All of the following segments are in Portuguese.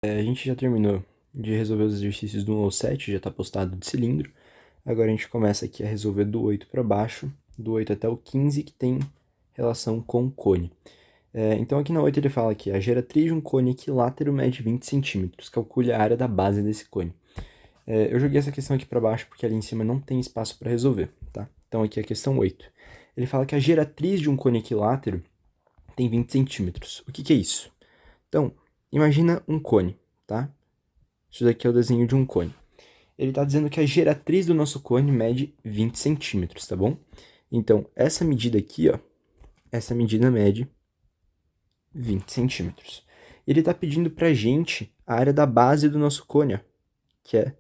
A gente já terminou de resolver os exercícios do 1 ao 7, já está postado de cilindro. Agora a gente começa aqui a resolver do 8 para baixo, do 8 até o 15, que tem relação com cone. Então aqui na 8 ele fala que a geratriz de um cone equilátero mede 20 centímetros, calcule a área da base desse cone. Eu joguei essa questão aqui para baixo porque ali em cima não tem espaço para resolver, tá? Então aqui é a questão 8. Ele fala que a geratriz de um cone equilátero tem 20 centímetros. O que é isso? Então, imagina um cone, tá? Isso daqui é o desenho de um cone. Ele está dizendo que a geratriz do nosso cone mede 20 centímetros, tá bom? Então, essa medida aqui, ó, essa medida mede 20 centímetros. Ele está pedindo pra gente a área da base do nosso cone, ó, que é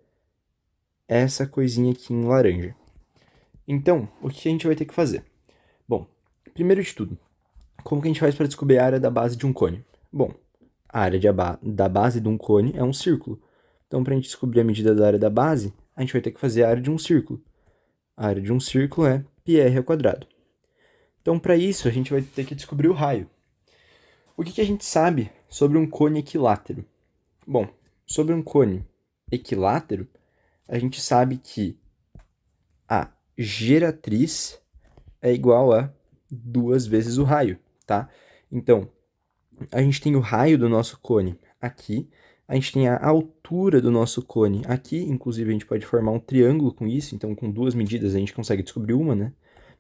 essa coisinha aqui em laranja. Então, o que a gente vai ter que fazer? Bom, primeiro de tudo, como que a gente faz para descobrir a área da base de um cone? Bom, a área da base de um cone é um círculo. Então, para a gente descobrir a medida da área da base, a gente vai ter que fazer a área de um círculo. A área de um círculo é πr ao quadrado. Então, para isso, a gente vai ter que descobrir o raio. O que a gente sabe sobre um cone equilátero? Bom, sobre um cone equilátero, a gente sabe que a geratriz é igual a 2 vezes o raio, tá? Então, a gente tem o raio do nosso cone aqui, a gente tem a altura do nosso cone aqui, inclusive a gente pode formar um triângulo com isso, então com duas medidas a gente consegue descobrir uma, né?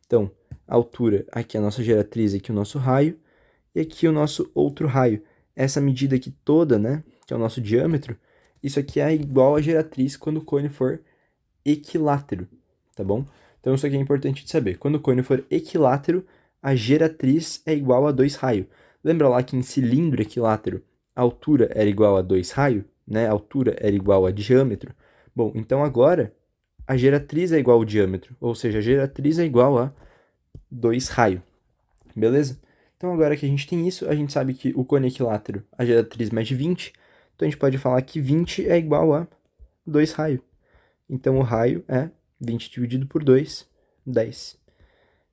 Então, a altura, aqui é a nossa geratriz, aqui o nosso raio, e aqui o nosso outro raio. Essa medida aqui toda, né, que é o nosso diâmetro, isso aqui é igual a geratriz quando o cone for equilátero, tá bom? Então isso aqui é importante de saber. Quando o cone for equilátero, a geratriz é igual a 2 raio. Lembra lá que em cilindro equilátero a altura era igual a 2 raio, né? A altura era igual a diâmetro. Bom, então agora a geratriz é igual ao diâmetro, ou seja, a geratriz é igual a 2 raio. Beleza? Então agora que a gente tem isso, a gente sabe que o cone equilátero, a geratriz mede 20, então a gente pode falar que 20 é igual a 2 raio. Então o raio é 20 dividido por 2, 10.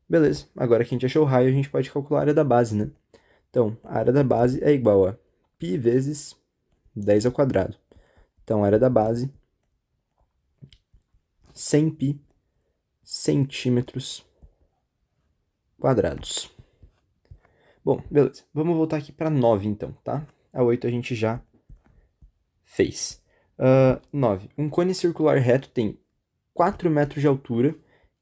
Beleza, agora que a gente achou o raio, a gente pode calcular a área da base, né? Então, a área da base é igual a π vezes 10 ao quadrado. Então, a área da base, 100π centímetros quadrados. Bom, beleza. Vamos voltar aqui para 9, então, tá? A 8 a gente já fez. 9. Um cone circular reto tem 4 metros de altura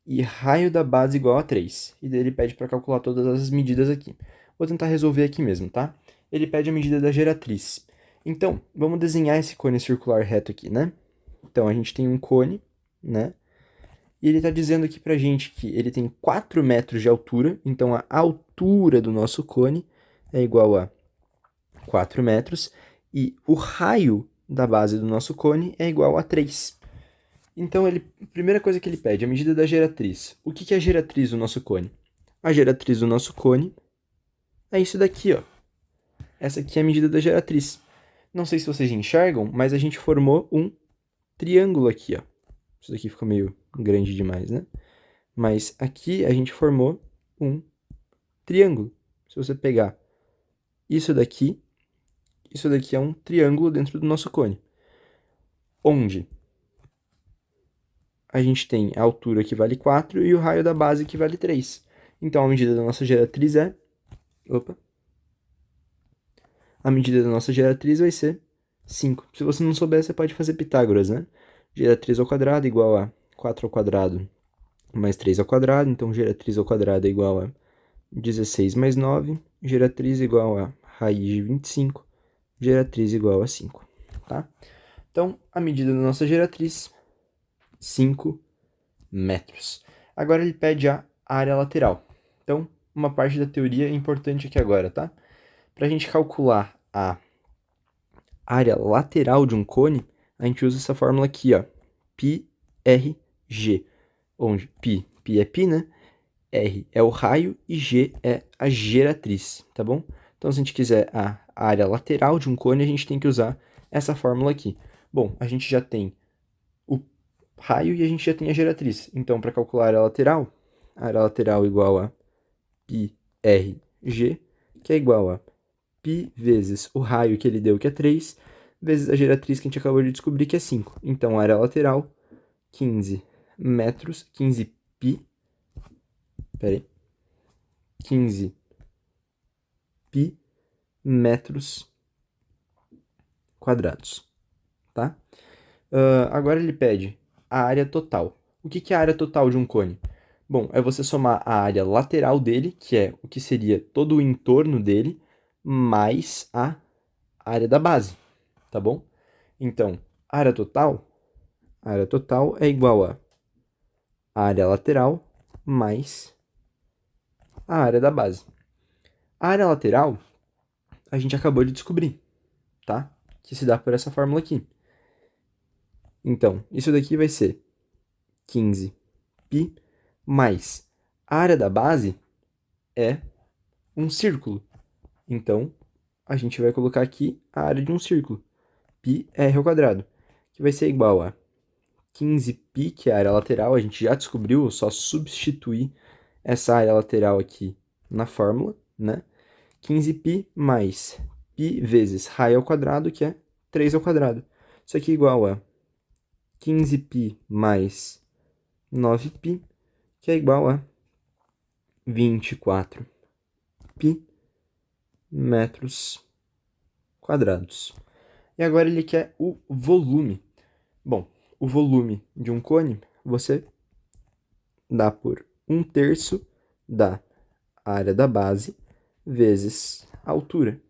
e raio da base igual a 3. E daí ele pede para calcular todas as medidas aqui. Vou tentar resolver aqui mesmo, tá? Ele pede a medida da geratriz. Então, vamos desenhar esse cone circular reto aqui, né? Então, a gente tem um cone, né? E ele está dizendo aqui pra gente que ele tem 4 metros de altura. Então, a altura do nosso cone é igual a 4 metros. E o raio da base do nosso cone é igual a 3. Então, a primeira coisa que ele pede é a medida da geratriz. O que é a geratriz do nosso cone? A geratriz do nosso cone é isso daqui, ó. Essa aqui é a medida da geratriz. Não sei se vocês enxergam, mas a gente formou um triângulo aqui, ó. Isso daqui ficou meio grande demais, né? Mas aqui a gente formou um triângulo. Se você pegar isso daqui é um triângulo dentro do nosso cone. Onde a gente tem a altura que vale 4 e o raio da base que vale 3. Então, a medida da nossa geratriz é... A medida da nossa geratriz vai ser 5. Se você não souber, você pode fazer Pitágoras, né? Geratriz ao quadrado igual a 4 ao quadrado mais 3 ao quadrado. Então, geratriz ao quadrado é igual a 16 mais 9. Geratriz igual a raiz de 25. Geratriz igual a 5, tá? Então, a medida da nossa geratriz, 5 metros. Agora ele pede a área lateral. Então, uma parte da teoria é importante aqui agora, tá? Para a gente calcular a área lateral de um cone, a gente usa essa fórmula aqui, ó, πrg, onde π é π, né? R é o raio e G é a geratriz, tá bom? Então, se a gente quiser a área lateral de um cone, a gente tem que usar essa fórmula aqui. Bom, a gente já tem o raio e a gente já tem a geratriz. Então, para calcular a área lateral igual a πrg, que é igual a π vezes o raio que ele deu, que é 3, vezes a geratriz que a gente acabou de descobrir, que é 5. Então, área lateral, 15 metros, 15 pi, peraí, 15 pi metros quadrados, tá? Agora ele pede a área total. O que é a área total de um cone? Bom, é você somar a área lateral dele, que é o que seria todo o entorno dele, mais a área da base, tá bom? Então, área total é igual a área lateral mais a área da base. A área lateral, a gente acabou de descobrir, tá? Que se dá por essa fórmula aqui. Então, isso daqui vai ser 15π mais a área da base é um círculo. Então, a gente vai colocar aqui a área de um círculo, πr², que vai ser igual a 15π, que é a área lateral, a gente já descobriu, só substituir essa área lateral aqui na fórmula, né? 15π mais π vezes raio², que é 3². Isso aqui é igual a 15π mais 9π, que é igual a 24π metros quadrados. E agora ele quer o volume. Bom, o volume de um cone você dá por 1/3 da área da base vezes a altura.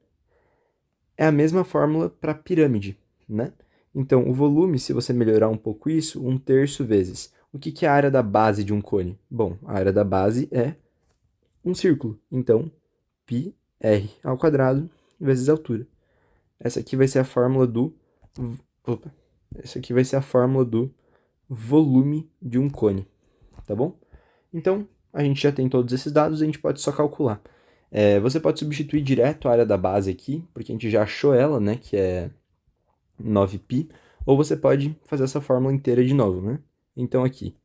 É a mesma fórmula para pirâmide, né? Então, o volume, se você melhorar um pouco isso, 1/3 vezes. O que é a área da base de um cone? Bom, a área da base é um círculo. Então, πr² vezes a altura. Essa aqui vai ser a fórmula do... Essa aqui vai ser a fórmula do volume de um cone, tá bom? Então, a gente já tem todos esses dados, a gente pode só calcular. Você pode substituir direto a área da base aqui, porque a gente já achou ela, né, que é 9π, ou você pode fazer essa fórmula inteira de novo, né? Então aqui,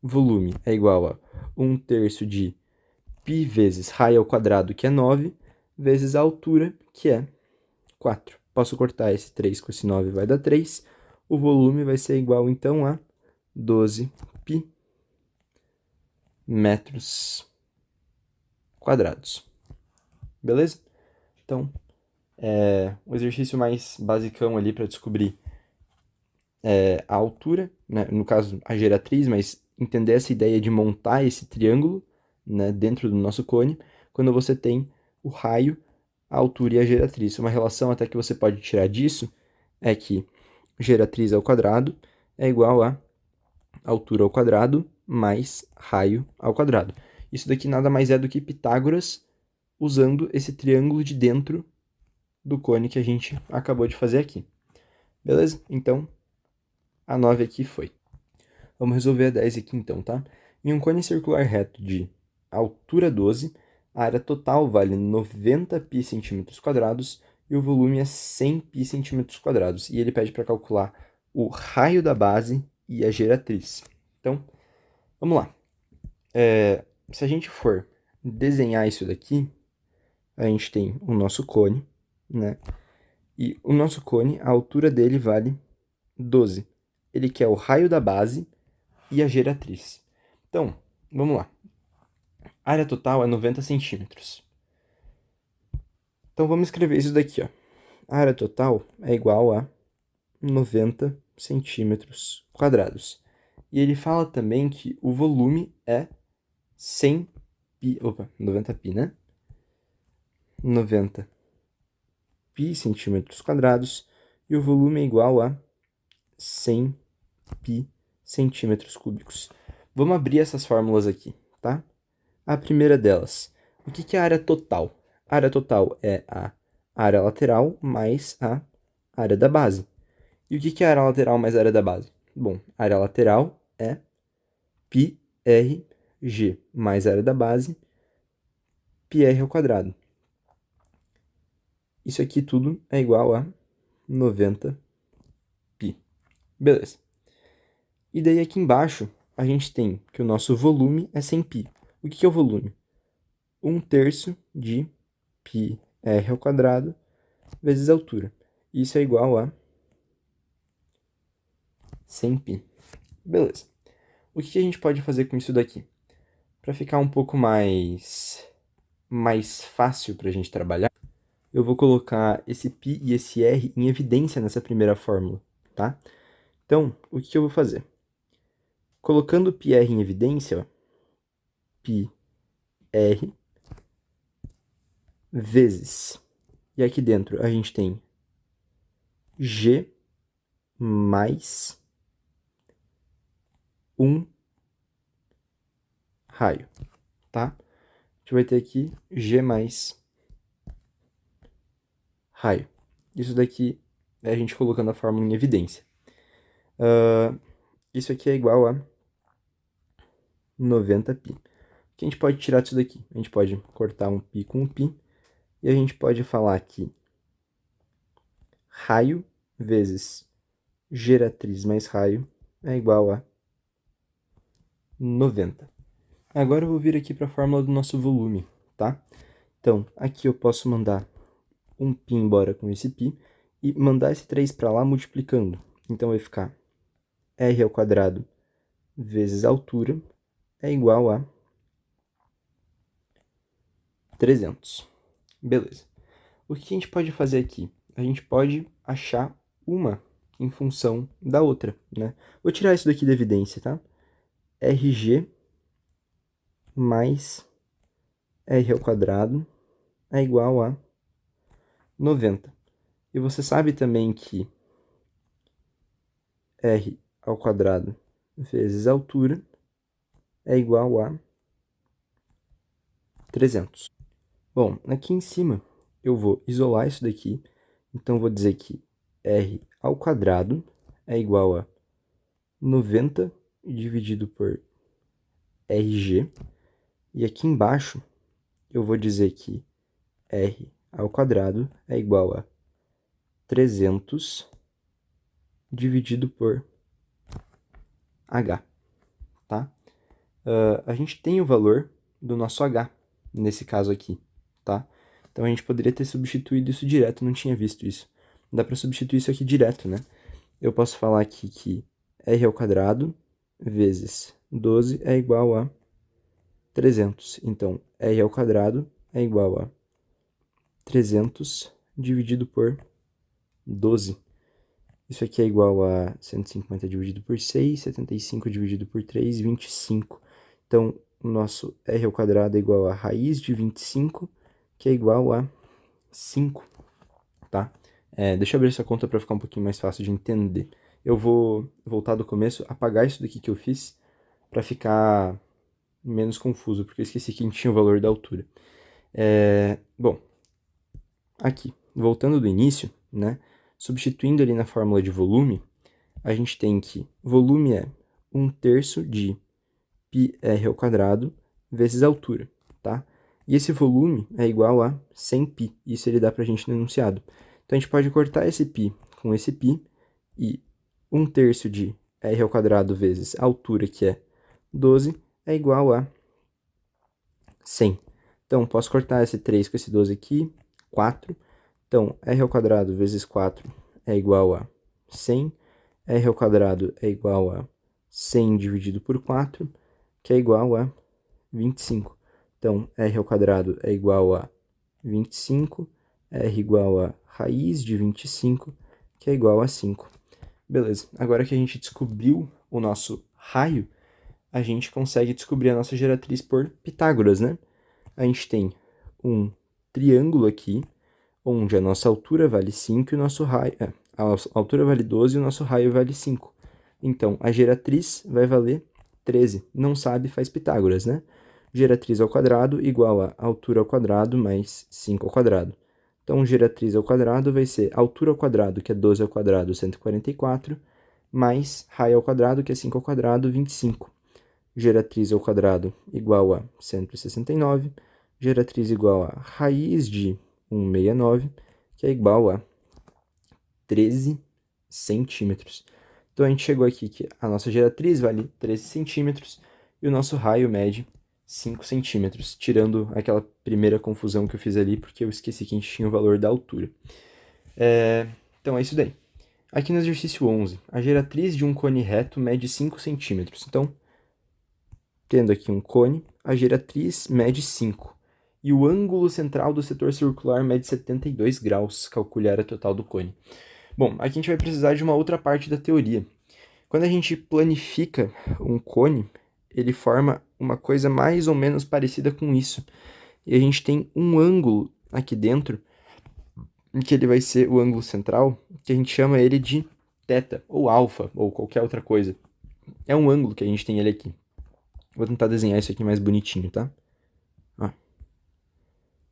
volume é igual a 1/3 de π vezes raio², que é 9, vezes a altura, que é 4. Posso cortar esse 3 com esse 9, vai dar 3. O volume vai ser igual, então, a 12π metros quadrados. Beleza? Então, um exercício mais basicão ali para descobrir a altura, né? No caso, a geratriz, mas entender essa ideia de montar esse triângulo, né, dentro do nosso cone, quando você tem o raio, a altura e a geratriz. Uma relação até que você pode tirar disso é que geratriz ao quadrado é igual a altura ao quadrado mais raio ao quadrado. Isso daqui nada mais é do que Pitágoras usando esse triângulo de dentro do cone que a gente acabou de fazer aqui. Beleza? Então, a 9 aqui foi. Vamos resolver a 10 aqui então, tá? Em um cone circular reto de altura 12, a área total vale 90π centímetros quadrados e o volume é 100π centímetros quadrados. E ele pede para calcular o raio da base e a geratriz. Então, vamos lá. Se a gente for desenhar isso daqui, a gente tem o nosso cone, né? E o nosso cone, a altura dele vale 12. Ele quer o raio da base e a geratriz. Então, vamos lá. A área total é 90 centímetros. Então, vamos escrever isso daqui, ó. A área total é igual a 90 centímetros quadrados. E ele fala também que o volume é 90π, né? 90π centímetros quadrados e o volume é igual a 100π centímetros cúbicos. Vamos abrir essas fórmulas aqui, tá? A primeira delas, o que é a área total? A área total é a área lateral mais a área da base. E o que é a área lateral mais a área da base? Bom, a área lateral é πrg mais a área da base, πr². Isso aqui tudo é igual a 90π. Beleza. E daí aqui embaixo, a gente tem que o nosso volume é 100π. O que é o volume? 1/3 de πr² vezes a altura. Isso é igual a 100π. Beleza. O que a gente pode fazer com isso daqui? Para ficar um pouco mais fácil para a gente trabalhar, eu vou colocar esse π e esse r em evidência nessa primeira fórmula, tá? Então, o que eu vou fazer? Colocando πr em evidência, ó, πr vezes, e aqui dentro a gente tem g mais 1 raio, tá? A gente vai ter aqui g mais raio. Isso daqui é a gente colocando a fórmula em evidência. Isso aqui é igual a 90π. O que a gente pode tirar disso daqui? A gente pode cortar um π com um π, e a gente pode falar que raio vezes geratriz mais raio é igual a 90. Agora eu vou vir aqui para a fórmula do nosso volume, tá? Então, aqui eu posso mandar um π embora com esse π e mandar esse 3 para lá multiplicando. Então vai ficar r ao quadrado vezes a altura é igual a 300. Beleza. O que a gente pode fazer aqui? A gente pode achar uma em função da outra, né? Vou tirar isso daqui da evidência, tá? RG mais R ao quadrado é igual a 90. E você sabe também que R ao quadrado vezes a altura é igual a 300. Bom, aqui em cima eu vou isolar isso daqui, então vou dizer que R ao quadrado é igual a 90 dividido por RG, e aqui embaixo eu vou dizer que R ao quadrado é igual a 300 dividido por H, tá? A gente tem o valor do nosso H nesse caso aqui, tá? Então a gente poderia ter substituído isso direto, não tinha visto isso. Dá para substituir isso aqui direto, né? Eu posso falar aqui que R ao quadrado vezes 12 é igual a 300. Então, R ao quadrado é igual a 300 dividido por 12. Isso aqui é igual a 150 dividido por 6, 75 dividido por 3, 25. Então, o nosso r ao quadrado é igual a raiz de 25, que é igual a 5, tá? Deixa eu abrir essa conta para ficar um pouquinho mais fácil de entender. Eu vou voltar do começo, apagar isso daqui que eu fiz, para ficar menos confuso, porque eu esqueci que a gente tinha o valor da altura. Bom, aqui, voltando do início, né? Substituindo ali na fórmula de volume, a gente tem que volume é 1/3 de πr ao quadrado vezes a altura, tá? E esse volume é igual a 100π, isso ele dá pra gente no enunciado. Então a gente pode cortar esse π com esse π, e 1/3 de r ao quadrado vezes a altura, que é 12, é igual a 100. Então posso cortar esse 3 com esse 12 aqui, 4. Então, r ao quadrado vezes 4 é igual a 100. R ao quadrado é igual a 100 dividido por 4, que é igual a 25. Então, r ao quadrado é igual a 25. R igual a raiz de 25, que é igual a 5. Beleza. Agora que a gente descobriu o nosso raio, a gente consegue descobrir a nossa geratriz por Pitágoras, né? A gente tem um triângulo aqui, onde a nossa altura vale 5 e o nosso raio... a altura vale 12 e o nosso raio vale 5. Então, a geratriz vai valer 13. Não sabe, faz Pitágoras, né? Geratriz ao quadrado igual a altura ao quadrado mais 5 ao quadrado. Então, geratriz ao quadrado vai ser altura ao quadrado, que é 12 ao quadrado, 144, mais raio ao quadrado, que é 5 ao quadrado, 25. Geratriz ao quadrado igual a 169. Geratriz igual a raiz de 169, que é igual a 13 centímetros. Então, a gente chegou aqui que a nossa geratriz vale 13 centímetros e o nosso raio mede 5 centímetros, tirando aquela primeira confusão que eu fiz ali, porque eu esqueci que a gente tinha o valor da altura. Então, é isso daí. aqui no exercício 11, a geratriz de um cone reto mede 5 centímetros. Então, tendo aqui um cone, a geratriz mede 5. E o ângulo central do setor circular mede 72 graus. Calcule a área total do cone. Bom, aqui a gente vai precisar de uma outra parte da teoria. Quando a gente planifica um cone, ele forma uma coisa mais ou menos parecida com isso. E a gente tem um ângulo aqui dentro, que ele vai ser o ângulo central, que a gente chama ele de θ, ou alfa, ou qualquer outra coisa. É um ângulo que a gente tem ele aqui. Vou tentar desenhar isso aqui mais bonitinho, tá? Ó.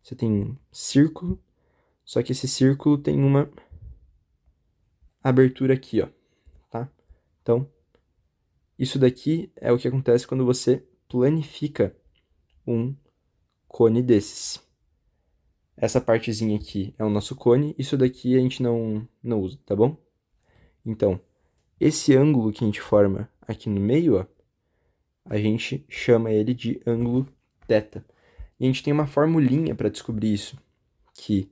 Você tem um círculo, só que esse círculo tem uma abertura aqui, ó, tá? Então, isso daqui é o que acontece quando você planifica um cone desses. Essa partezinha aqui é o nosso cone, isso daqui a gente não usa, tá bom? Então, esse ângulo que a gente forma aqui no meio, ó, a gente chama ele de ângulo θ. E a gente tem uma formulinha para descobrir isso, que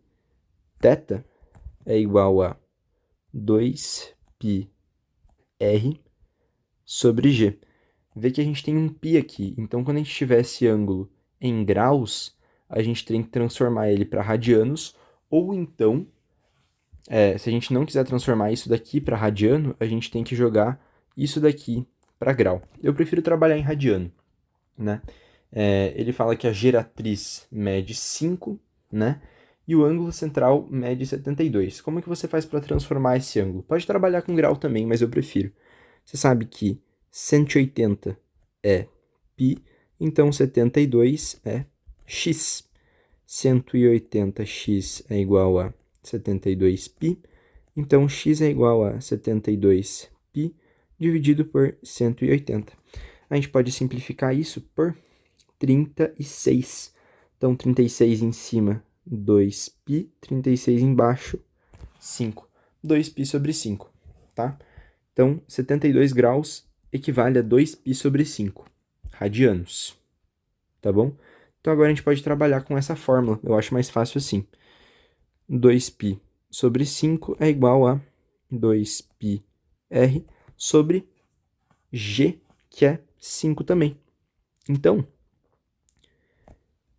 θ é igual a 2πr sobre g. Vê que a gente tem um π aqui, então quando a gente tiver esse ângulo em graus, a gente tem que transformar ele para radianos, ou então, se a gente não quiser transformar isso daqui para radiano, a gente tem que jogar isso daqui para grau. Eu prefiro trabalhar em radiano, né? Ele fala que a geratriz mede 5, né? E o ângulo central mede 72. Como é que você faz para transformar esse ângulo? Pode trabalhar com grau também, mas eu prefiro. Você sabe que 180 é π, então 72 é x. 180x é igual a 72π, então x é igual a 72π dividido por 180. A gente pode simplificar isso por 36. Então, 36 em cima, 2π, 36 embaixo, 5. 2π sobre 5, tá? Então, 72 graus equivale a 2π sobre 5 radianos, tá bom? Então, agora a gente pode trabalhar com essa fórmula, eu acho mais fácil assim. 2π sobre 5 é igual a 2πr sobre g, que é 5 também. Então,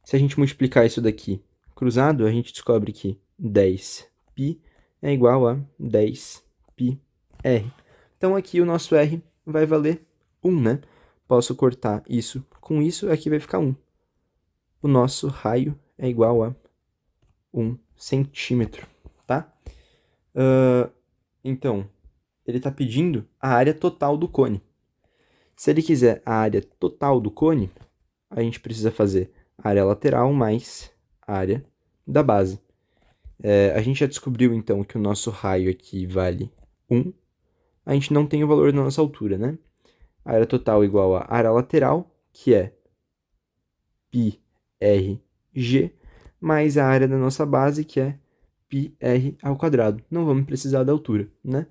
se a gente multiplicar isso daqui cruzado, a gente descobre que 10π é igual a 10πr. Então, aqui o nosso r vai valer 1, né? Posso cortar isso com isso, aqui vai ficar 1. O nosso raio é igual a 1 centímetro, tá? Então, ele está pedindo a área total do cone. Se ele quiser a área total do cone, a gente precisa fazer a área lateral mais a área da base. A gente já descobriu, então, que o nosso raio aqui vale 1. A gente não tem o valor da nossa altura, né? A área total é igual à área lateral, que é πrg, mais a área da nossa base, que é πr ao quadrado. Não vamos precisar da altura, né?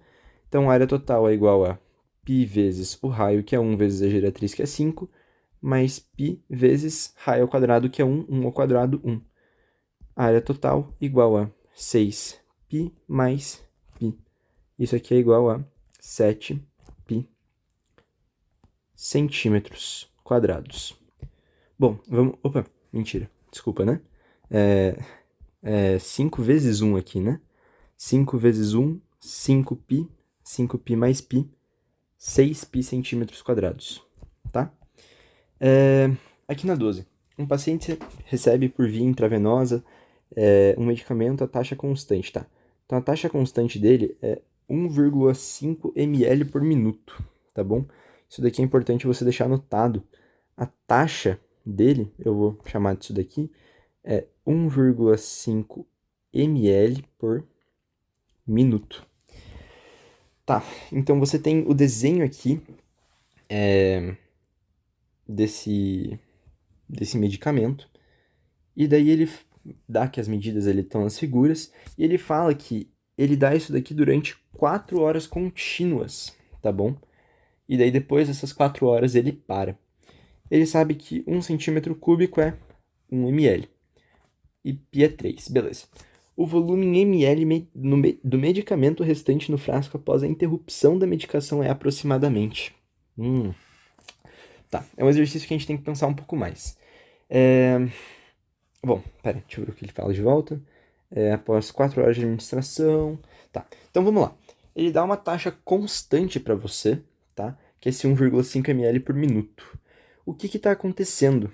Então, a área total é igual a π vezes o raio, que é 1 vezes a geratriz, que é 5, mais π vezes raio ao quadrado, que é 1, 1 ao quadrado, 1. A área total igual a 6π mais π. Isso aqui é igual a 7π centímetros quadrados. Bom, vamos... Opa, mentira. Desculpa, né? 5 vezes 1 aqui, né? 5 vezes 1, 5π, 5π mais π, 6π centímetros quadrados, tá? Aqui na 12, um paciente recebe por via intravenosa um medicamento a taxa constante, tá? Então, a taxa constante dele é 1,5 ml por minuto, tá bom? Isso daqui é importante você deixar anotado. A taxa dele, eu vou chamar disso daqui, é 1,5 ml por minuto. Tá, então você tem o desenho aqui desse medicamento, e daí ele dá que as medidas estão nas figuras, e ele fala que ele dá isso daqui durante 4 horas contínuas, tá bom? E daí depois dessas 4 horas ele para. Ele sabe que 1 centímetro cúbico é 1 ml. E π é 3, beleza. o volume em ml do medicamento restante no frasco após a interrupção da medicação é aproximadamente. Tá, é um exercício que a gente tem que pensar um pouco mais. Bom, pera, deixa eu ver o que ele fala de volta. Após 4 horas de administração. Tá, então vamos lá. Ele dá uma taxa constante para você, tá? Que é esse 1,5 ml por minuto. O que está acontecendo?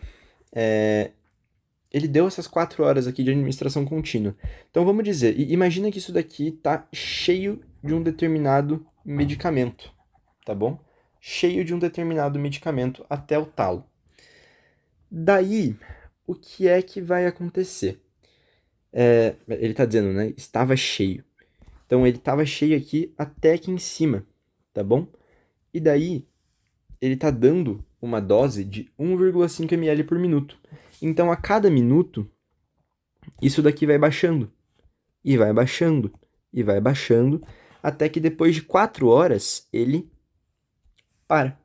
Ele deu essas 4 horas aqui de administração contínua. Então vamos dizer, imagina que isso daqui tá cheio de um determinado medicamento, tá bom? Cheio de um determinado medicamento até o talo. Daí, o que é que vai acontecer? Ele tá dizendo, né? Estava cheio. Então ele estava cheio aqui até aqui em cima, tá bom? E daí, ele tá dando uma dose de 1,5 ml por minuto. Então, a cada minuto, isso daqui vai baixando, e vai baixando, e vai baixando, até que depois de 4 horas, ele para.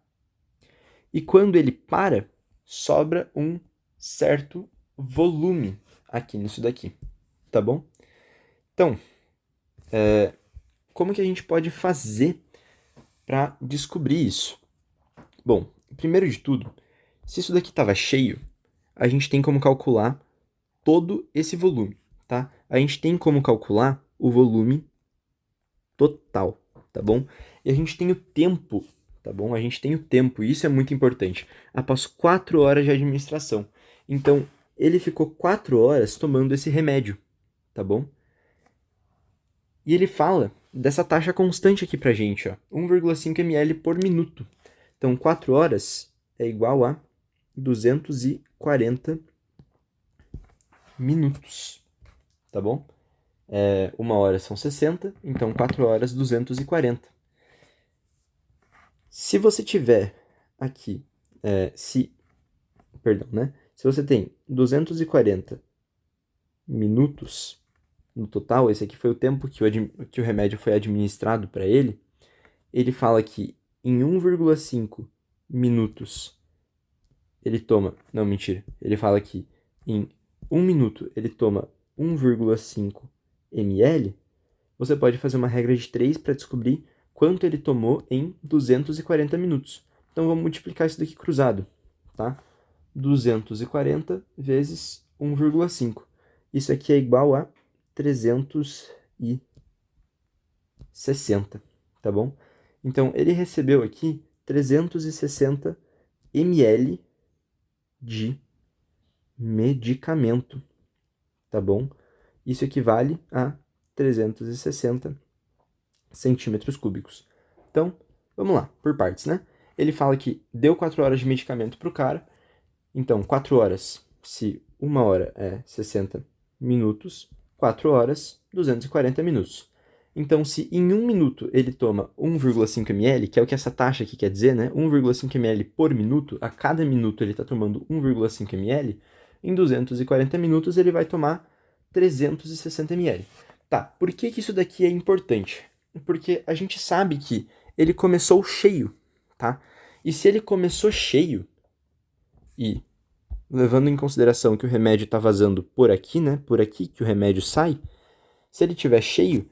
E quando ele para, sobra um certo volume aqui nisso daqui, tá bom? Então, como que a gente pode fazer para descobrir isso? Bom, primeiro de tudo, se isso daqui estava cheio, a gente tem como calcular todo esse volume, tá? A gente tem como calcular o volume total, tá bom? E a gente tem o tempo, tá bom? A gente tem o tempo, e isso é muito importante. Após 4 horas de administração. Então, ele ficou 4 horas tomando esse remédio, tá bom? E ele fala dessa taxa constante aqui pra gente, ó, 1,5 ml por minuto. Então, 4 horas é igual a 240 minutos, tá bom? 1 hora são 60, então 4 horas, 240. Se você tiver aqui, se você tem 240 minutos no total, esse aqui foi o tempo que o remédio foi administrado para ele, ele fala que em 1,5 minutos ele toma... Não, mentira. Ele fala que em 1 minuto ele toma 1,5 ml. Você pode fazer uma regra de 3 para descobrir quanto ele tomou em 240 minutos. Então, vamos multiplicar isso daqui cruzado, tá? 240 vezes 1,5. Isso aqui é igual a 360, tá bom? Então, ele recebeu aqui 360 ml de medicamento, tá bom? Isso equivale a 360 centímetros cúbicos. Então, vamos lá, por partes, né? Ele fala que deu 4 horas de medicamento pro cara. Então, 4 horas, se 1 hora é 60 minutos, 4 horas, 240 minutos. Então, se em 1 minuto ele toma 1,5 ml, que é o que essa taxa aqui quer dizer, né? 1,5 ml por minuto, a cada minuto ele está tomando 1,5 ml, em 240 minutos ele vai tomar 360 ml. Tá, por que isso daqui é importante? Porque a gente sabe que ele começou cheio, tá? E se ele começou cheio, e levando em consideração que o remédio está vazando por aqui, né? Por aqui que o remédio sai, se ele estiver cheio,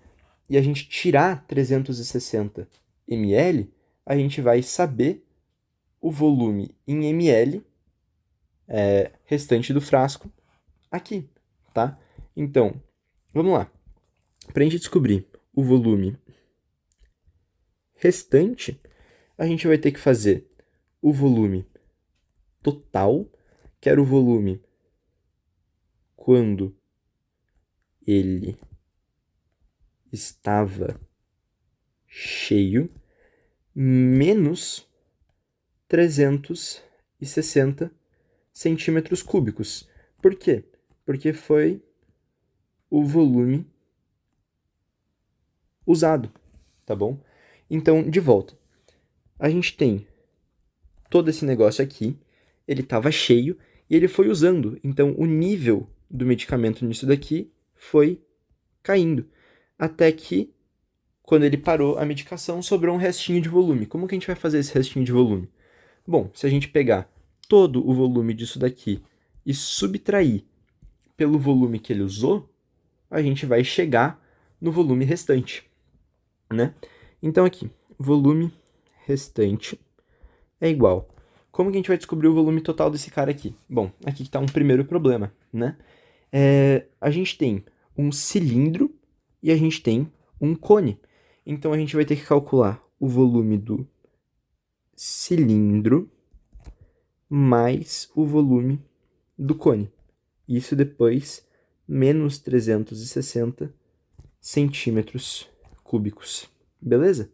e a gente tirar 360 ml, a gente vai saber o volume em ml restante do frasco aqui, tá? Então, vamos lá. Para a gente descobrir o volume restante, a gente vai ter que fazer o volume total, que era o volume quando ele estava cheio, menos 360 centímetros cúbicos. Por quê? Porque foi o volume usado, tá bom? Então, de volta. A gente tem todo esse negócio aqui, ele estava cheio e ele foi usando. Então, o nível do medicamento nisso daqui foi caindo. Até que, quando ele parou a medicação, sobrou um restinho de volume. Como que a gente vai fazer esse restinho de volume? Bom, se a gente pegar todo o volume disso daqui e subtrair pelo volume que ele usou, a gente vai chegar no volume restante, né? Então aqui, volume restante é igual. Como que a gente vai descobrir o volume total desse cara aqui? Bom, aqui está um primeiro problema, né? A gente tem um cilindro e a gente tem um cone. Então a gente vai ter que calcular o volume do cilindro mais o volume do cone. Isso depois menos 360 centímetros cúbicos. Beleza?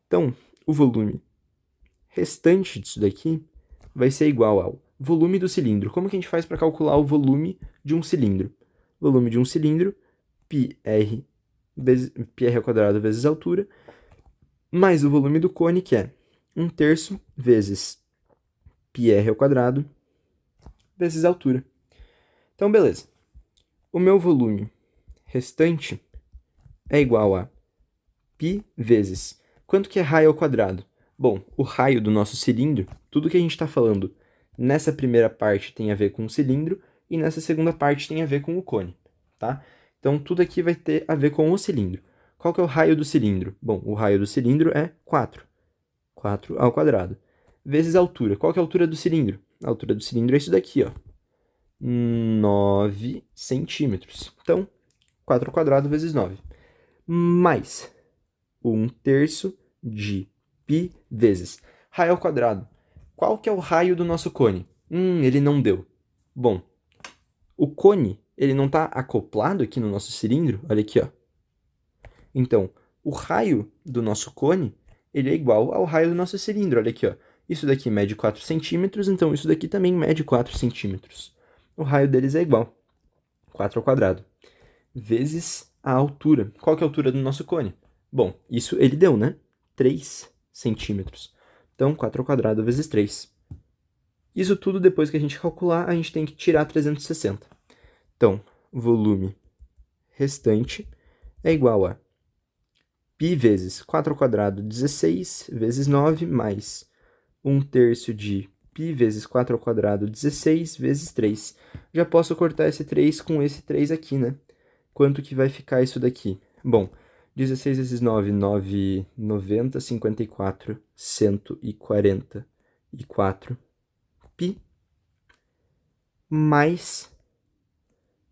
Então, o volume restante disso daqui vai ser igual ao volume do cilindro. Como que a gente faz para calcular o volume de um cilindro? Volume de um cilindro, πr ao quadrado vezes a altura, mais o volume do cone, que é 1/3 vezes πr ao quadrado vezes a altura. Então, beleza. O meu volume restante é igual a π vezes... Quanto que é raio ao quadrado? Bom, o raio do nosso cilindro, tudo que a gente está falando nessa primeira parte tem a ver com o cilindro e nessa segunda parte tem a ver com o cone, tá? Então, tudo aqui vai ter a ver com o cilindro. Qual que é o raio do cilindro? Bom, o raio do cilindro é 4. 4 ao quadrado. Vezes a altura. Qual que é a altura do cilindro? A altura do cilindro é isso daqui, ó. 9 centímetros. Então, 4 ao quadrado vezes 9. Mais 1/3 de π vezes raio ao quadrado. Qual que é o raio do nosso cone? Ele não deu. Bom, o cone, ele não está acoplado aqui no nosso cilindro? Olha aqui, ó. Então, o raio do nosso cone, ele é igual ao raio do nosso cilindro. Olha aqui, ó. Isso daqui mede 4 centímetros, então isso daqui também mede 4 centímetros. O raio deles é igual, 4 ao quadrado, vezes a altura. Qual que é a altura do nosso cone? Bom, isso ele deu, né? 3 centímetros. Então, 4 ao quadrado vezes 3. Isso tudo, depois que a gente calcular, a gente tem que tirar 360. Então, volume restante é igual a π vezes 4 ao quadrado, 16, vezes 9, mais 1/3 de π vezes 4 ao quadrado, 16, vezes 3. Já posso cortar esse 3 com esse 3 aqui, né? Quanto que vai ficar isso daqui? Bom, 16 vezes 9, 9, 90, 54, 144 π, mais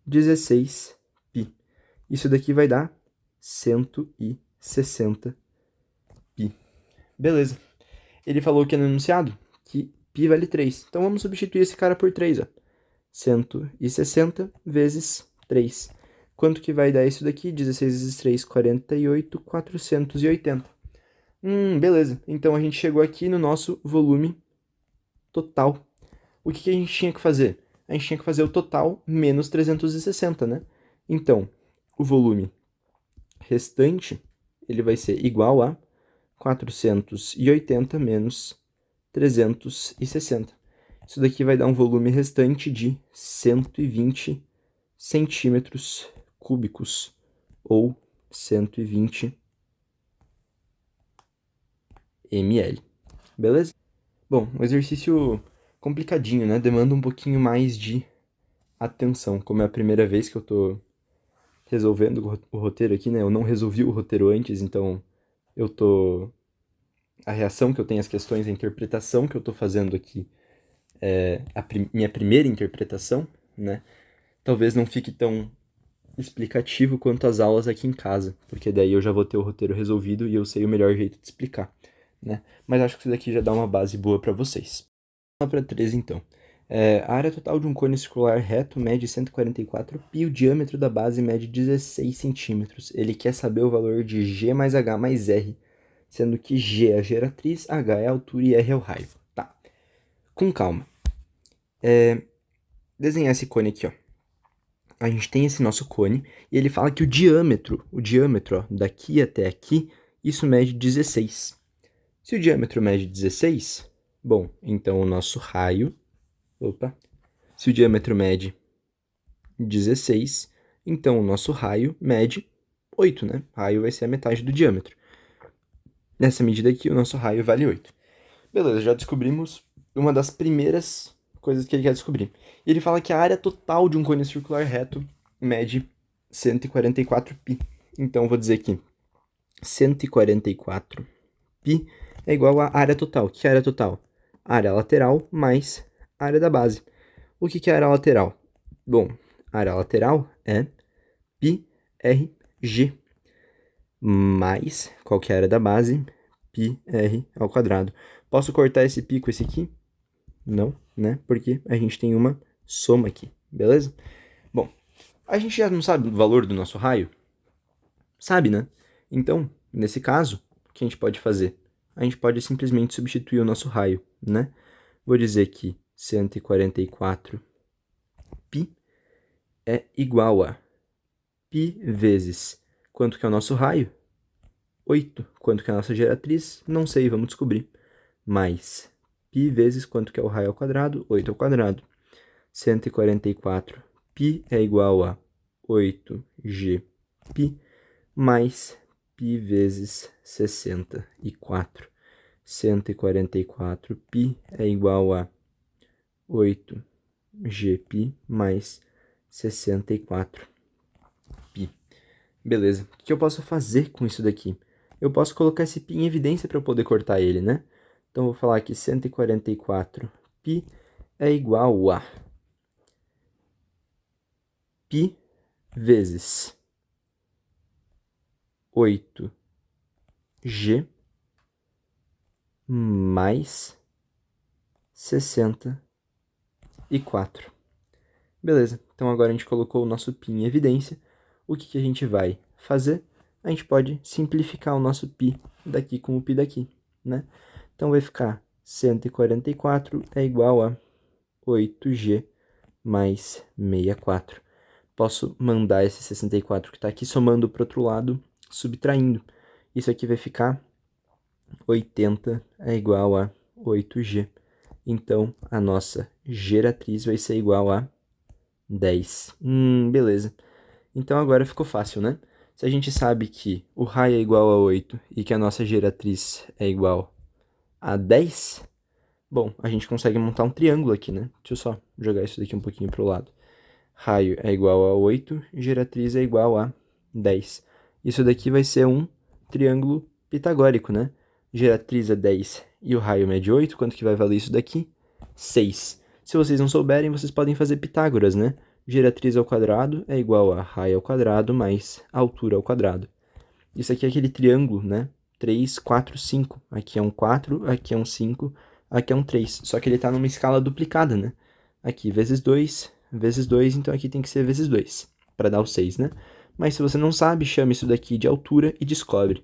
16 π. Isso daqui vai dar 160 π. Beleza. Ele falou que é no enunciado que π vale 3. Então, vamos substituir esse cara por 3, ó. 160 vezes 3. Quanto que vai dar isso daqui? 16 vezes 3, 48, 480. Beleza. Então, a gente chegou aqui no nosso volume total. O que a gente tinha que fazer? A gente tinha que fazer o total menos 360, né? Então, o volume restante, ele vai ser igual a 480 menos 360. Isso daqui vai dar um volume restante de 120 centímetros cúbicos, ou 120 ml. Beleza? Bom, um exercício complicadinho, né? Demanda um pouquinho mais de atenção. Como é a primeira vez que eu tô resolvendo o roteiro aqui, né? Eu não resolvi o roteiro antes, então eu tô... A reação que eu tenho às questões, a interpretação que eu tô fazendo aqui é minha primeira interpretação, né? Talvez não fique tão explicativo quanto as aulas aqui em casa, porque daí eu já vou ter o roteiro resolvido e eu sei o melhor jeito de explicar, né? Mas acho que isso daqui já dá uma base boa para vocês. Vamos para 13, então. A área total de um cone circular reto mede 144 π, o diâmetro da base mede 16 centímetros. Ele quer saber o valor de G mais H mais R, sendo que G é a geratriz, H é a altura e R é o raio. Tá. Com calma. Desenhar esse cone aqui, ó. A gente tem esse nosso cone e ele fala que o diâmetro, ó, daqui até aqui, isso mede 16. Se o diâmetro mede 16, bom, então o nosso raio... Se o diâmetro mede 16, então o nosso raio mede 8, né? Raio vai ser a metade do diâmetro. Nessa medida aqui, o nosso raio vale 8. Beleza, já descobrimos uma das primeiras coisas que ele quer descobrir. E ele fala que a área total de um cone circular reto mede 144π. Então, eu vou dizer que 144π é igual à área total. O que é a área total? Área lateral mais área da base. O que é a área lateral? Bom, a área lateral é πrg mais, qual que é a área da base? πr ao quadrado. Posso cortar esse π com esse aqui? Não, né? Porque a gente tem uma soma aqui, beleza? Bom, a gente já não sabe o valor do nosso raio? Sabe, né? Então, nesse caso, o que a gente pode fazer? A gente pode simplesmente substituir o nosso raio, né? Vou dizer que 144π é igual a π vezes quanto que é o nosso raio? 8. Quanto que é a nossa geratriz? Não sei, vamos descobrir. Mais π vezes quanto que é o raio ao quadrado? 8 ao quadrado. 144π é igual a 8gπ mais π vezes 64. 144π é igual a 8gπ mais 64π. Beleza. O que eu posso fazer com isso daqui? Eu posso colocar esse π em evidência para eu poder cortar ele, né? Então, eu vou falar que 144π é igual a π vezes 8g mais 64. Beleza, então agora a gente colocou o nosso π em evidência. O que a gente vai fazer? A gente pode simplificar o nosso π daqui com o π daqui, né? Então vai ficar 144 é igual a 8g mais 64. Posso mandar esse 64 que está aqui somando para o outro lado, subtraindo. Isso aqui vai ficar 80 é igual a 8g. Então, a nossa geratriz vai ser igual a 10. Beleza. Então, agora ficou fácil, né? Se a gente sabe que o raio é igual a 8 e que a nossa geratriz é igual a 10, bom, a gente consegue montar um triângulo aqui, né? Deixa eu só jogar isso daqui um pouquinho para o lado. Raio é igual a 8, geratriz é igual a 10. Isso daqui vai ser um triângulo pitagórico, né? Geratriz é 10 e o raio mede 8, quanto que vai valer isso daqui? 6. Se vocês não souberem, vocês podem fazer Pitágoras, né? Geratriz ao quadrado é igual a raio ao quadrado mais altura ao quadrado. Isso aqui é aquele triângulo, né? 3, 4, 5. Aqui é um 4, aqui é um 5, aqui é um 3. Só que ele está numa escala duplicada, né? Aqui vezes 2, vezes 2, então aqui tem que ser vezes 2, para dar o 6, né? Mas se você não sabe, chama isso daqui de altura e descobre.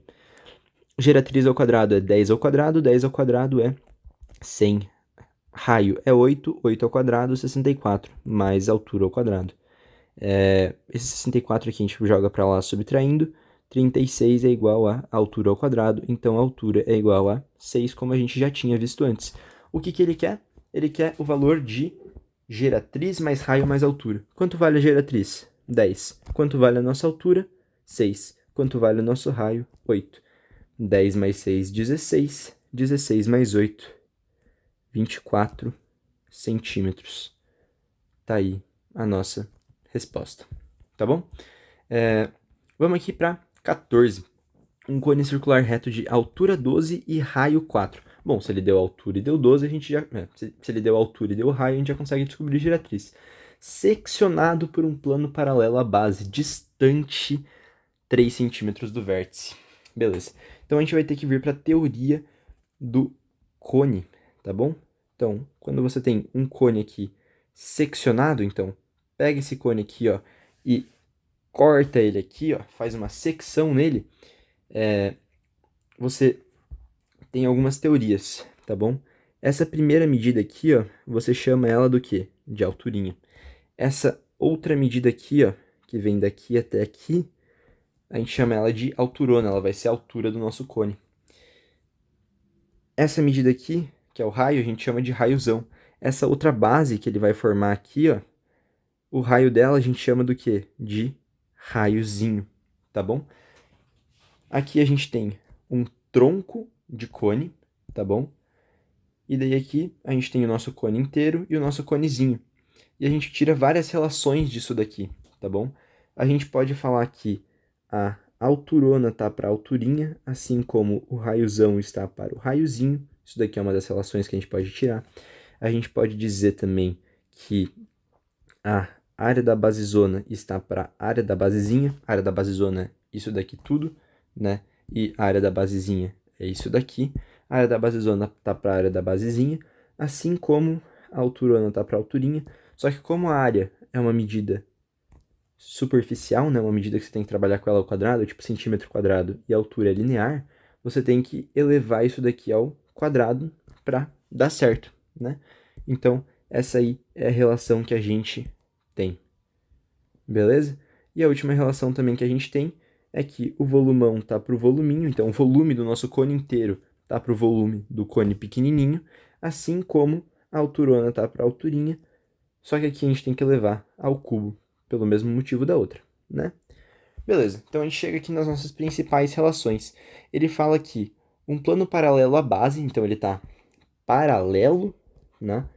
Geratriz ao quadrado é 10 ao quadrado é 100. Raio é 8, 8 ao quadrado, 64, mais altura ao quadrado. Esse 64 aqui a gente joga para lá subtraindo, 36 é igual a altura ao quadrado, então a altura é igual a 6, como a gente já tinha visto antes. O que ele quer? Ele quer o valor de geratriz mais raio mais altura. Quanto vale a geratriz? 10. Quanto vale a nossa altura? 6. Quanto vale o nosso raio? 8. 10 mais 6, 16. 16 mais 8, 24 centímetros. Tá aí a nossa resposta, tá bom? Vamos aqui para 14. Um cone circular reto de altura 12 e raio 4. Bom, se ele deu altura e deu 12, a gente já... se ele deu altura e deu raio, a gente já consegue descobrir geratriz. Seccionado por um plano paralelo à base, distante 3 centímetros do vértice. Beleza. Então, a gente vai ter que vir para a teoria do cone, tá bom? Então, quando você tem um cone aqui seccionado, então, pega esse cone aqui, ó, e corta ele aqui, ó, faz uma secção nele, você tem algumas teorias, tá bom? Essa primeira medida aqui, ó, você chama ela do quê? De alturinha. Essa outra medida aqui, ó, que vem daqui até aqui, a gente chama ela de alturona, ela vai ser a altura do nosso cone. Essa medida aqui, que é o raio, a gente chama de raiozão. Essa outra base que ele vai formar aqui, ó, o raio dela a gente chama do quê? De raiozinho, tá bom? Aqui a gente tem um tronco de cone, tá bom? E daí aqui a gente tem o nosso cone inteiro e o nosso conezinho. E a gente tira várias relações disso daqui, tá bom? a gente pode falar que a alturona está para a alturinha, assim como o raiozão está para o raiozinho. Isso daqui é uma das relações que a gente pode tirar. A gente pode dizer também que a área da basezona está para a área da basezinha. A área da basezona é isso daqui tudo, né? E a área da basezinha é isso daqui. A área da basezona está para a área da basezinha, assim como a alturona está para a alturinha. Só que como a área é uma medida superficial, né? Uma medida que você tem que trabalhar com ela ao quadrado, tipo centímetro quadrado, e a altura é linear, você tem que elevar isso daqui ao quadrado para dar certo, né? Então, essa aí é a relação que a gente tem. Beleza? E a última relação também que a gente tem é que o volumão tá para o voluminho, então o volume do nosso cone inteiro tá para o volume do cone pequenininho, assim como a alturona tá para a alturinha, só que aqui a gente tem que levar ao cubo, pelo mesmo motivo da outra, né? Beleza, então a gente chega aqui nas nossas principais relações. Ele fala que um plano paralelo à base, então ele tá paralelo, né?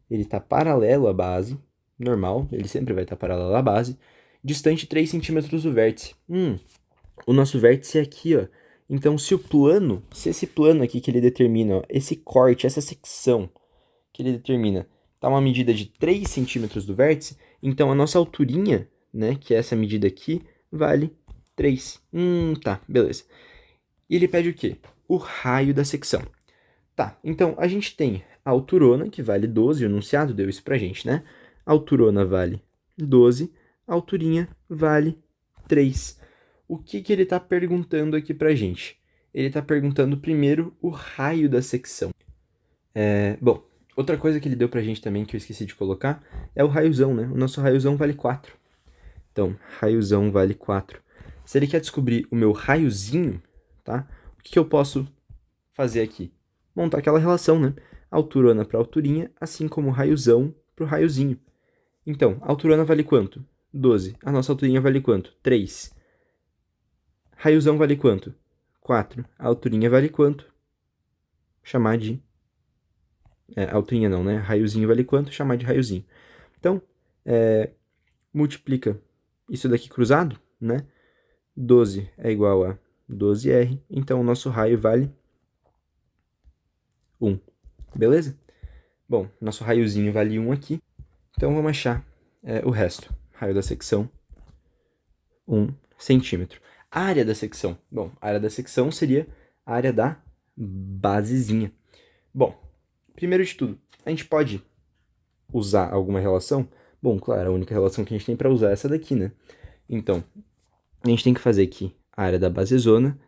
Ele tá paralelo à base, normal, ele sempre vai estar paralelo à base, distante 3 centímetros do vértice. O nosso vértice é aqui, ó. Então, se esse plano aqui que ele determina, ó, esse corte, essa secção que ele determina, tá uma medida de 3 centímetros do vértice, então a nossa alturinha, né, que é essa medida aqui, vale 3. Tá, beleza. E ele pede o quê? O raio da secção. Tá, então a gente tem a alturona, que vale 12, o enunciado deu isso pra gente, né? A alturona vale 12, a alturinha vale 3. O que ele tá perguntando aqui pra gente? Ele tá perguntando primeiro o raio da secção. Bom, outra coisa que ele deu pra gente também, que eu esqueci de colocar, é o raiozão, né? O nosso raiozão vale 4. Então, raiozão vale 4. Se ele quer descobrir o meu raiozinho, tá? O que eu posso fazer aqui? Montar aquela relação, né? Alturona para alturinha, assim como raiozão para o raiozinho. Então, a alturona vale quanto? 12. A nossa alturinha vale quanto? 3. Raiozão vale quanto? 4. A alturinha vale quanto? Chamar de... alturinha não, né? Raiozinho vale quanto? Chamar de raiozinho. Então, multiplica isso daqui cruzado, né? 12 é igual a 12R. Então, o nosso raio vale 1. Beleza? Bom, nosso raiozinho vale 1 aqui. Então, vamos achar o resto. Raio da secção, 1 centímetro. A área da secção. Bom, a área da secção seria a área da basezinha. Bom, primeiro de tudo, a gente pode usar alguma relação? Bom, claro, a única relação que a gente tem para usar é essa daqui, né? Então, a gente tem que fazer que a área da basezona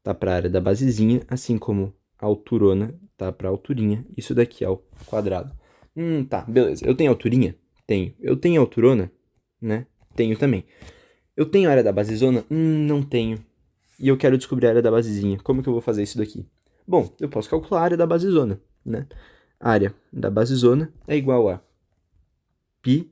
tá para a área da basezinha, assim como a alturona tá para a alturinha. Isso daqui é o quadrado. Tá, beleza. Eu tenho alturinha? Tenho. Eu tenho alturona? Né? Tenho também. Eu tenho área da basezona? Não tenho. E eu quero descobrir a área da basezinha. Como que eu vou fazer isso daqui? Bom, eu posso calcular a área da basezona, né? A área da basezona é igual a π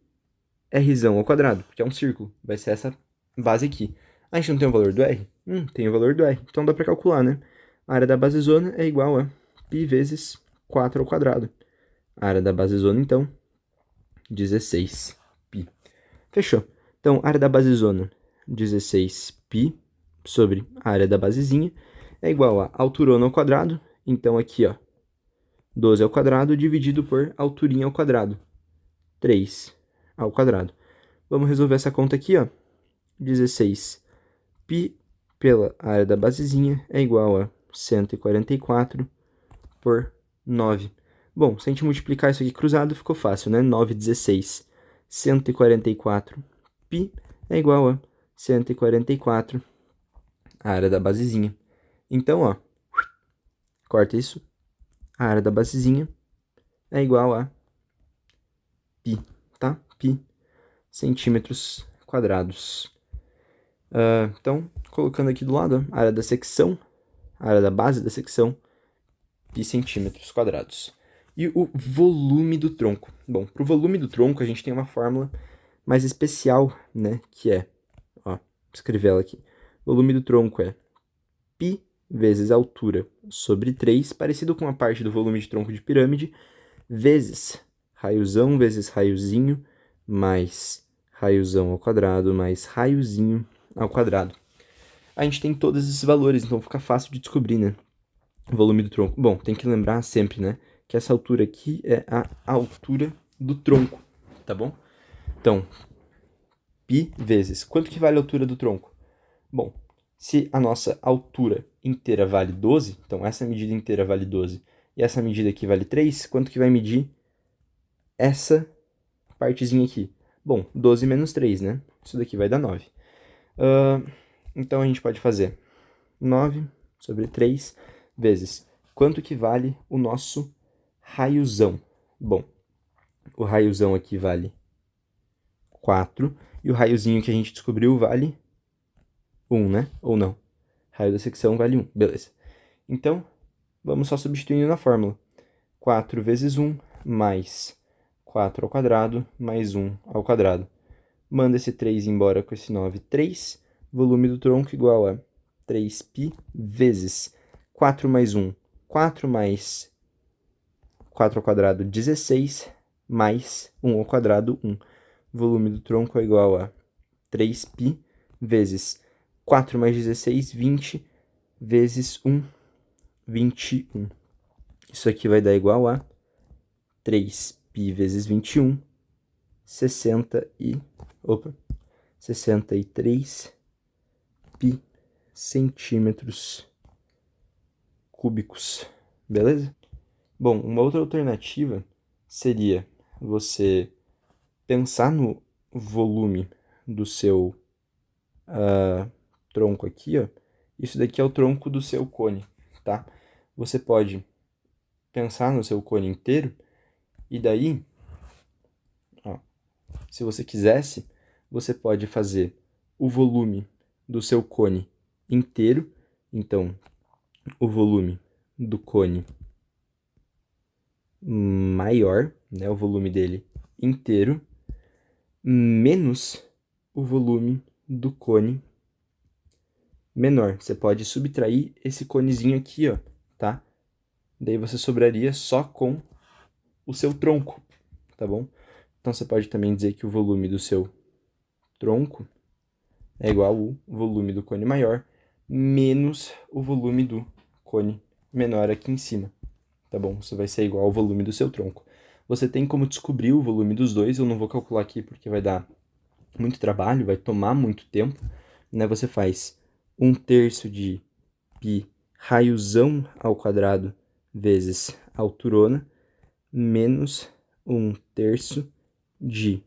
rzão ao quadrado, porque é um círculo. Vai ser essa base aqui. A gente não tem o valor do R? Tem o valor do R. Então dá pra calcular, né? A área da basezona é igual a π vezes 4 ao quadrado. A área da basezona, então, 16π. Fechou. Então, a área da basezona, 16π, sobre a área da basezinha, é igual a alturona ao quadrado. Então, aqui, ó, 12 ao quadrado dividido por alturinha ao quadrado. 3 ao quadrado. Vamos resolver essa conta aqui, ó. 16π pela área da basezinha é igual a 144 por 9. Bom, se a gente multiplicar isso aqui cruzado, ficou fácil, né? 9, 16. 144π é igual a 144 a área da basezinha. Então, ó, corta isso. A área da basezinha é igual a π, tá? Π centímetros quadrados. Então, colocando aqui do lado, ó, a área da secção, a área da base da secção, π centímetros quadrados. E o volume do tronco. Bom, para o volume do tronco, a gente tem uma fórmula mais especial, né? Que é, ó, vou escrever ela aqui. O volume do tronco é π vezes altura sobre 3, parecido com a parte do volume de tronco de pirâmide, vezes raiozão vezes raiozinho, mais raiozão ao quadrado mais raiozinho ao quadrado. A gente tem todos esses valores, então fica fácil de descobrir, né? O volume do tronco. Bom, tem que lembrar sempre, né? Que essa altura aqui é a altura do tronco, tá bom? Então, π vezes. Quanto que vale a altura do tronco? Bom, se a nossa altura inteira vale 12, então essa medida inteira vale 12, e essa medida aqui vale 3, quanto que vai medir essa partezinha aqui? Bom, 12 menos 3, né? Isso daqui vai dar 9. Então a gente pode fazer 9 sobre 3 vezes quanto que vale o nosso raiozão. Bom, o raiozão aqui vale 4, e o raiozinho que a gente descobriu vale 1, né? Ou não? Raio da secção vale 1, beleza. Então, vamos só substituindo na fórmula. 4 vezes 1 mais 4 ao quadrado mais 1 ao quadrado. Manda esse 3 embora com esse 9, 3. Volume do tronco igual a 3π vezes 4 mais 1, 4 mais 4 ao quadrado, 16, mais 1 ao quadrado, 1. Volume do tronco é igual a 3π vezes 4 mais 16, 20, vezes 1, 21. Isso aqui vai dar igual a 3π vezes 21, 63 π centímetros cúbicos, beleza? Bom, uma outra alternativa seria você pensar no volume do seu tronco aqui, ó. Isso daqui é o tronco do seu cone, tá? Você pode pensar no seu cone inteiro e daí, ó, se você quisesse, você pode fazer o volume do seu cone inteiro. Então, o volume do cone maior, né, o volume dele inteiro, menos o volume do cone menor. Você pode subtrair esse conezinho aqui, ó, tá? Daí você sobraria só com o seu tronco, tá bom? Então você pode também dizer que o volume do seu tronco é igual ao volume do cone maior menos o volume do cone menor aqui em cima, tá bom? Isso vai ser igual ao volume do seu tronco. Você tem como descobrir o volume dos dois, eu não vou calcular aqui porque vai dar muito trabalho, vai tomar muito tempo, né? Você faz 1/3 de π raiozão ao quadrado vezes alturona, menos 1/3 de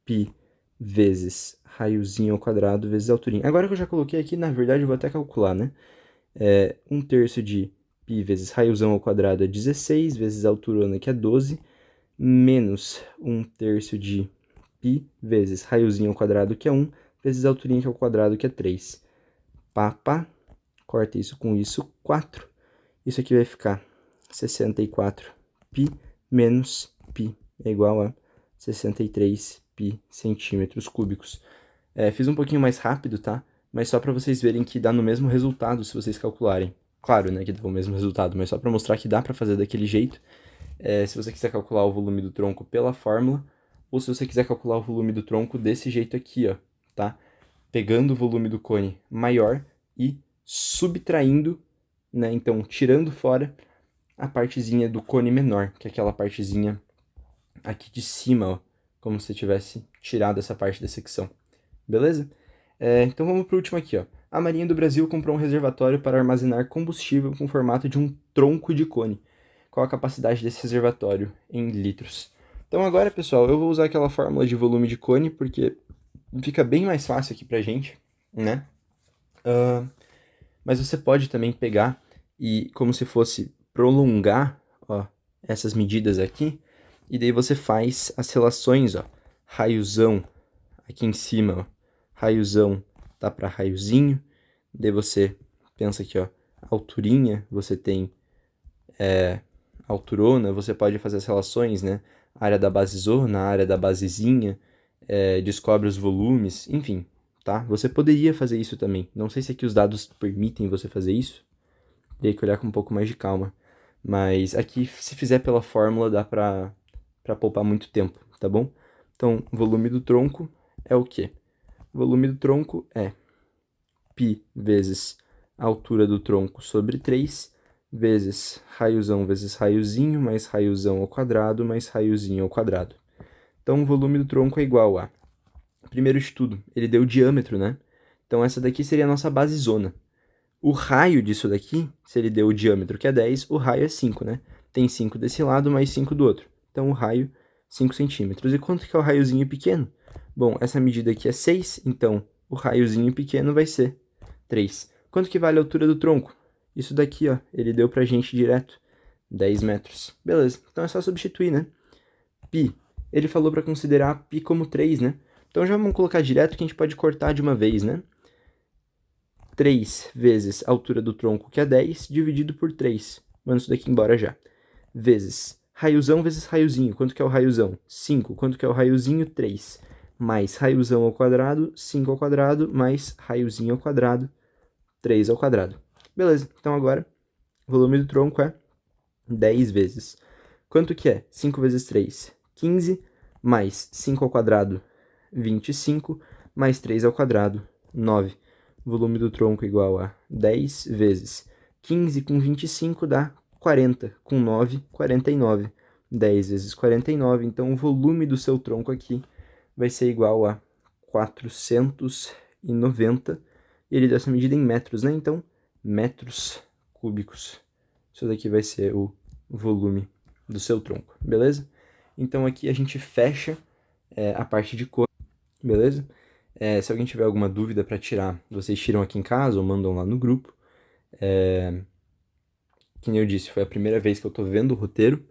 π vezes raiozinho ao quadrado vezes alturinha. Agora que eu já coloquei aqui, na verdade, eu vou até calcular, né? 1/3 de π vezes raiozão ao quadrado é 16, vezes alturona, que é 12, menos 1/3 de π vezes raiozinho ao quadrado, que é 1, vezes alturinha, que é ao quadrado, que é 3. Pá, corta isso com isso, 4. Isso aqui vai ficar 64π menos π é igual a 63π centímetros cúbicos. Fiz um pouquinho mais rápido, tá? Mas só para vocês verem que dá no mesmo resultado se vocês calcularem. Claro, né, que dá o mesmo resultado, mas só para mostrar que dá para fazer daquele jeito. Se você quiser calcular o volume do tronco pela fórmula, ou se você quiser calcular o volume do tronco desse jeito aqui, ó, tá? Pegando o volume do cone maior e subtraindo, né, então tirando fora a partezinha do cone menor, que é aquela partezinha aqui de cima, ó, como se tivesse tirado essa parte da secção, beleza? Então vamos pro último aqui, ó. A Marinha do Brasil comprou um reservatório para armazenar combustível com formato de um tronco de cone. Qual a capacidade desse reservatório em litros? Então agora, pessoal, eu vou usar aquela fórmula de volume de cone, porque fica bem mais fácil aqui pra gente, né? Mas você pode também pegar e, como se fosse prolongar, ó, essas medidas aqui, e daí você faz as relações, ó, raiozão aqui em cima, ó, raiozão tá para raiozinho, daí você pensa aqui, ó, alturinha, você tem alturona, você pode fazer as relações, né, área da basezona, área da basezinha, descobre os volumes, enfim, tá? Você poderia fazer isso também, não sei se aqui os dados permitem você fazer isso, teria que olhar com um pouco mais de calma, mas aqui, se fizer pela fórmula, dá pra poupar muito tempo, tá bom? Então, volume do tronco é o quê? O volume do tronco é π vezes a altura do tronco sobre 3, vezes raiozinho, mais raiozão ao quadrado, mais raiozinho ao quadrado. Então, o volume do tronco é igual a... Primeiro de tudo, ele deu o diâmetro, né? Então, essa daqui seria a nossa basezona. O raio disso daqui, se ele deu o diâmetro, que é 10, o raio é 5, né? Tem 5 desse lado, mais 5 do outro. Então, o raio, 5 centímetros. E quanto que é o raiozinho pequeno? Bom, essa medida aqui é 6, então o raiozinho pequeno vai ser 3. Quanto que vale a altura do tronco? Isso daqui, ó, ele deu pra gente direto, 10 metros. Beleza, então é só substituir, né? Π, ele falou pra considerar π como 3, né? Então já vamos colocar direto que a gente pode cortar de uma vez, né? 3 vezes a altura do tronco, que é 10, dividido por 3. Manda isso daqui embora já. Vezes raiozão vezes raiozinho. Quanto que é o raiozão? 5. Quanto que é o raiozinho? 3. Mais raiozão ao quadrado, 5 ao quadrado, mais raiozinho ao quadrado, 3 ao quadrado. Beleza, então agora o volume do tronco é 10 vezes. Quanto que é? 5 vezes 3, 15, mais 5 ao quadrado, 25, mais 3 ao quadrado, 9. O volume do tronco é igual a 10 vezes 15 com 25 dá 40, com 9, 49. 10 vezes 49, então o volume do seu tronco aqui vai ser igual a 490. Ele deu essa medida em metros, né? Então, metros cúbicos. Isso daqui vai ser o volume do seu tronco, beleza? Então, aqui a gente fecha a parte de cor, beleza? Se alguém tiver alguma dúvida para tirar, vocês tiram aqui em casa ou mandam lá no grupo. Que nem eu disse, foi a primeira vez que eu tô vendo o roteiro,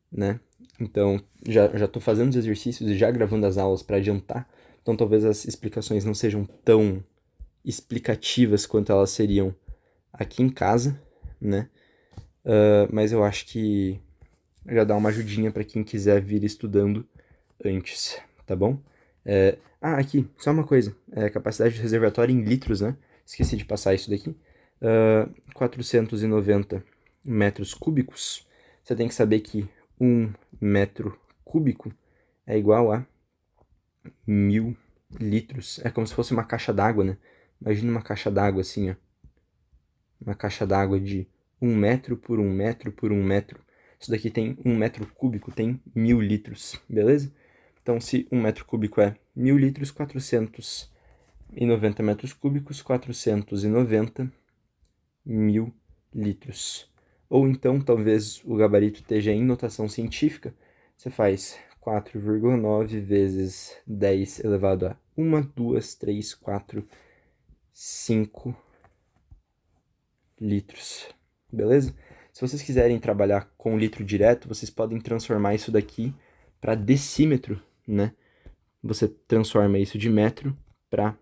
né? Então, já tô fazendo os exercícios e já gravando as aulas para adiantar. Então, talvez as explicações não sejam tão explicativas quanto elas seriam aqui em casa, né? Mas eu acho que já dá uma ajudinha para quem quiser vir estudando antes, tá bom? Aqui, só uma coisa. Capacidade de reservatório em litros, né? Esqueci de passar isso daqui. 490 metros cúbicos. Você tem que saber que 1 metro cúbico é igual a 1000 litros. É como se fosse uma caixa d'água, né? Imagina uma caixa d'água assim, ó. Uma caixa d'água de 1 metro por 1 metro por 1 metro. Isso daqui tem 1 metro cúbico, tem 1000 litros, beleza? Então, se 1 metro cúbico é 1000 litros, 490 metros cúbicos, 490 1000 litros. Ou então, talvez o gabarito esteja em notação científica, você faz 4,9 vezes 10 elevado a 1, 2, 3, 4, 5 litros, beleza? Se vocês quiserem trabalhar com litro direto, vocês podem transformar isso daqui para decímetro, né? Você transforma isso de metro para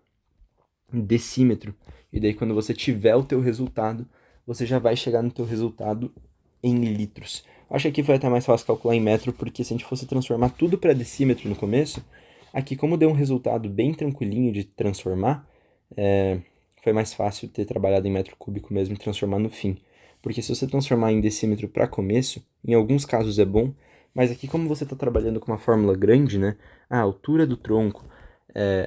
decímetro. E daí, quando você tiver o teu resultado, você já vai chegar no teu resultado em litros. Acho que aqui foi até mais fácil calcular em metro, porque se a gente fosse transformar tudo para decímetro no começo, aqui como deu um resultado bem tranquilinho de transformar, foi mais fácil ter trabalhado em metro cúbico mesmo e transformar no fim. Porque se você transformar em decímetro para começo, em alguns casos é bom, mas aqui como você está trabalhando com uma fórmula grande, né? A altura do tronco,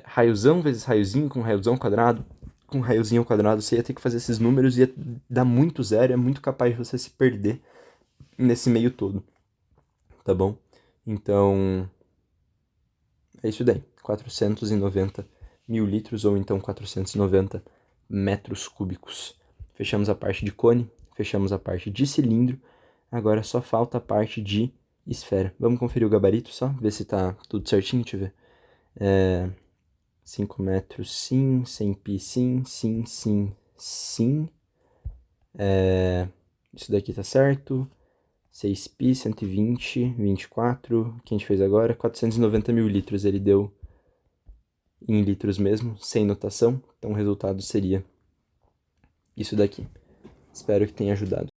raiozão vezes raiozinho com raiozão quadrado, com raiozinho ao quadrado, você ia ter que fazer esses números e ia dar muito zero, é muito capaz de você se perder nesse meio todo, tá bom? Então, é isso daí, 490 mil litros ou então 490 metros cúbicos. Fechamos a parte de cone, fechamos a parte de cilindro, agora só falta a parte de esfera. Vamos conferir o gabarito só, ver se tá tudo certinho, deixa eu ver. 5 metros sim, 100 pi sim, sim, sim, sim. Isso daqui tá certo. 6 pi, 120, 24, que a gente fez agora, 490 mil litros, ele deu em litros mesmo, sem notação, então o resultado seria isso daqui. Espero que tenha ajudado.